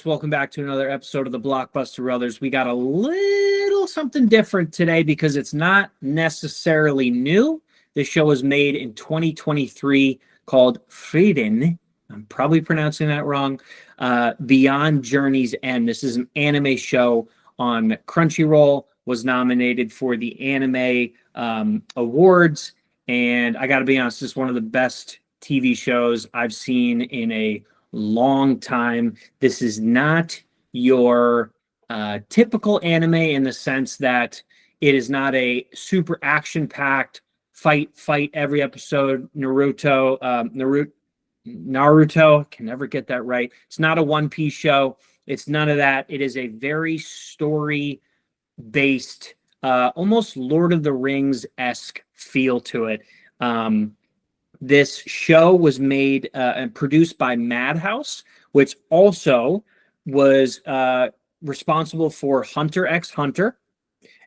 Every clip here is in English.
Welcome back to another episode of the Blockbuster Brothers. We got a little something different today because it's not necessarily new. This show was made in 2023 called Frieren. I'm probably pronouncing that wrong. Beyond Journey's End. This is an anime show on Crunchyroll, was nominated for the Anime Awards. And I got to be honest, this is one of the best TV shows I've seen in a long time. This is not your typical anime in the sense that it is not a super action-packed fight every episode. Naruto, can never get that right. It's not a One Piece show. It's none of that. It is a very story-based, almost Lord of the Rings-esque feel to it. This show was made and produced by Madhouse, which also was responsible for Hunter x Hunter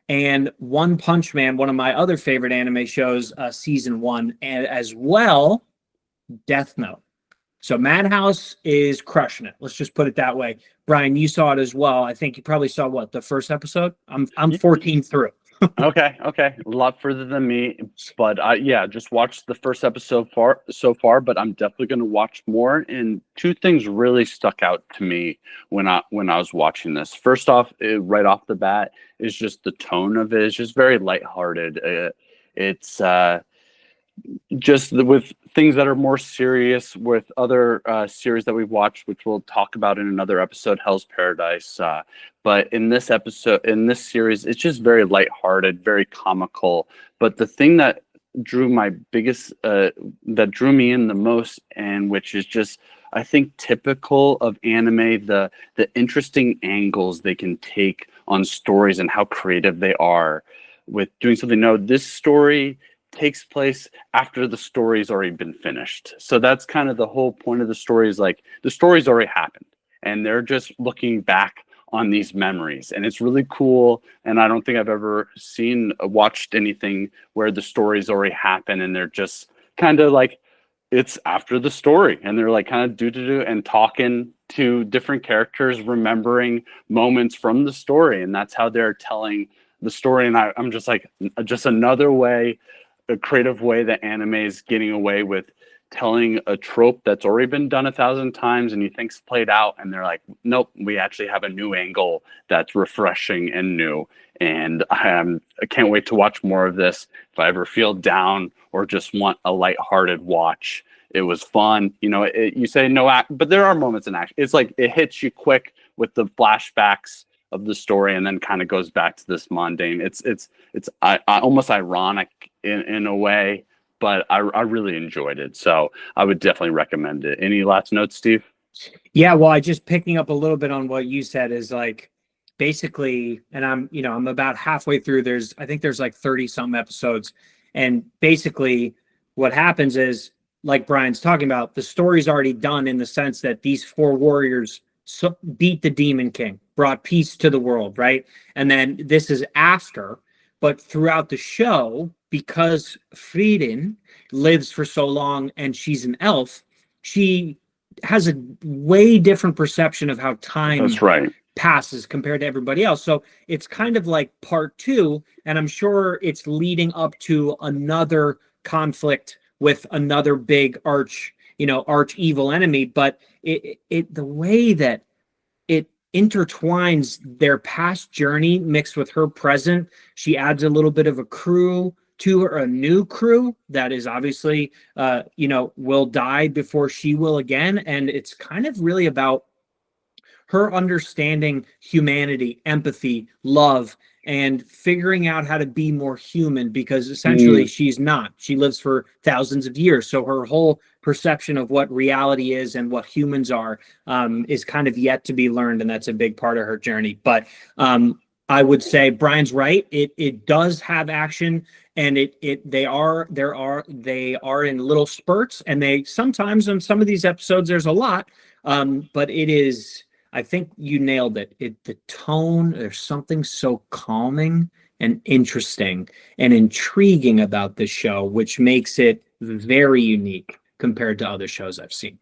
and One Punch Man, one of my other favorite anime shows, season 1, and as well, Death Note. So Madhouse is crushing it. Let's just put it that way. Brian, you saw it as well. I think you probably saw the first episode? I'm 14 through. Okay. A lot further than me, but just watched the first episode so far. But I'm definitely going to watch more. And two things really stuck out to me when I was watching this. First off, right off the bat, is just the tone of it. It's just very lighthearted. It's just with things that are more serious with other series that we've watched, which we'll talk about in another episode, Hell's Paradise. But in this series, it's just very lighthearted, very comical. But the thing that drew me in the most, and which is just, I think, typical of anime, the interesting angles they can take on stories and how creative they are with doing something. No, this story takes place after the story's already been finished. So that's kind of the whole point of the story, is like the story's already happened and they're just looking back on these memories. And it's really cool. And I don't think I've ever watched anything where the story's already happened and they're just kind of like, it's after the story and they're like kind of do and talking to different characters, remembering moments from the story. And that's how they're telling the story. And I'm just like, just another way, a creative way that anime is getting away with telling a trope that's already been done 1,000 times and you think's played out, and they're like, nope, we actually have a new angle that's refreshing and new. And I can't wait to watch more of this. If I ever feel down or just want a lighthearted watch, it was fun. You say no act, but there are moments in action. It's like it hits you quick with the flashbacks of the story and then kind of goes back to this mundane. It's almost ironic in a way, but I really enjoyed it. So I would definitely recommend it. Any last notes, Steve? Yeah, well, I just picking up a little bit on what you said is like basically, and I'm about halfway through. I think there's like 30 some episodes. And basically what happens is, like Brian's talking about, the story's already done in the sense that these 4 warriors beat the Demon King, brought peace to the world, right? And then this is after, but throughout the show, because Frieren lives for so long and she's an elf, she has a way different perception of how time passes compared to everybody else. So it's kind of like part 2, and I'm sure it's leading up to another conflict with another big arch evil enemy. But the way that it intertwines their past journey mixed with her present, she adds a little bit of a crew to her, a new crew that is obviously will die before she will again. And it's kind of really about her understanding humanity, empathy, love, and figuring out how to be more human, because essentially she's not. She lives for thousands of years. So her whole perception of what reality is and what humans are is kind of yet to be learned. And that's a big part of her journey. But I would say Brian's right. It does have action, and they are in little spurts, and they sometimes on some of these episodes there's a lot, but it is, I think you nailed it. The tone, there's something so calming and interesting and intriguing about this show, which makes it very unique compared to other shows I've seen.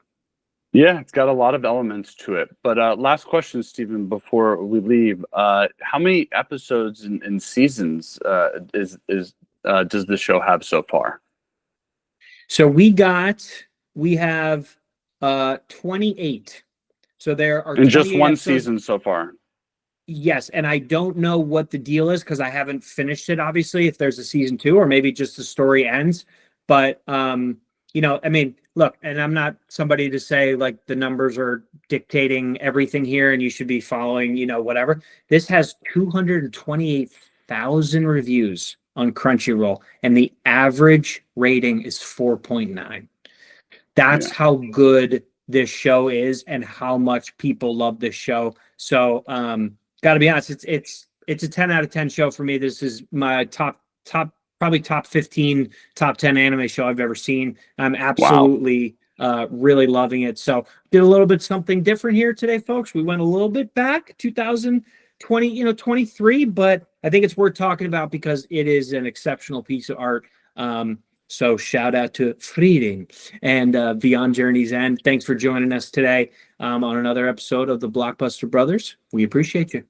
Yeah, it's got a lot of elements to it. But last question, Stephen, before we leave. How many episodes and seasons does the show have so far? So we have 28. So there are In just 28 one episodes. season so far. Yes, and I don't know what the deal is because I haven't finished it, obviously, if there's a season two or maybe just the story ends. But I mean, look, and I'm not somebody to say like the numbers are dictating everything here and you should be following, whatever. This has 228,000 reviews on Crunchyroll, and the average rating is 4.9. That's Yeah. how good this show is and how much people love this show. So gotta be honest, it's a 10 out of 10 show for me. This is my probably top 15, top 10 anime show I've ever seen. I'm Wow. absolutely really loving it. So did a little bit something different here today, folks. We went a little bit back 2020, 23, but I think it's worth talking about because it is an exceptional piece of art. So shout out to Frieren and Beyond Journey's End. Thanks for joining us today on another episode of the Blockbuster Brothers. We appreciate you.